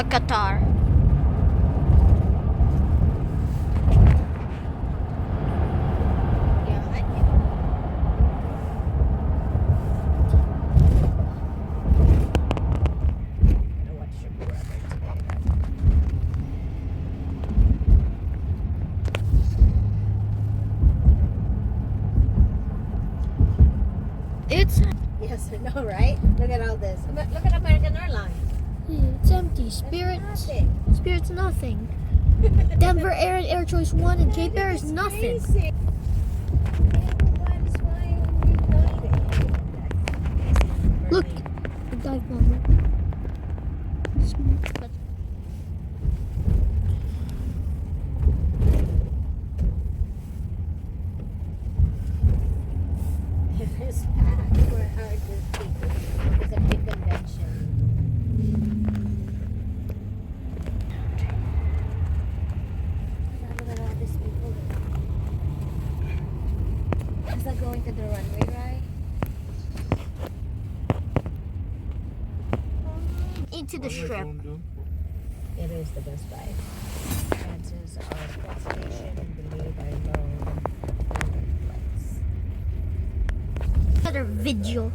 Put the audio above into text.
Qatar. Yeah, I think. I'm gonna watch your brother today. It's Yes, I know, right? Look at all this. Look at American Airlines. it's empty. That's Spirit. nothing. Spirit's nothing. Denver Air and Air Choice 1 and Cape Air is That's nothing. crazy. Everyone's flying United. Look, the dive bomber. But It's packed for our people. It's a big convention. Look at all these people. Is that going to the runway, right? into the strip. It is the Best Buy. Chances of cancellation and delay are low. Flights. Another video.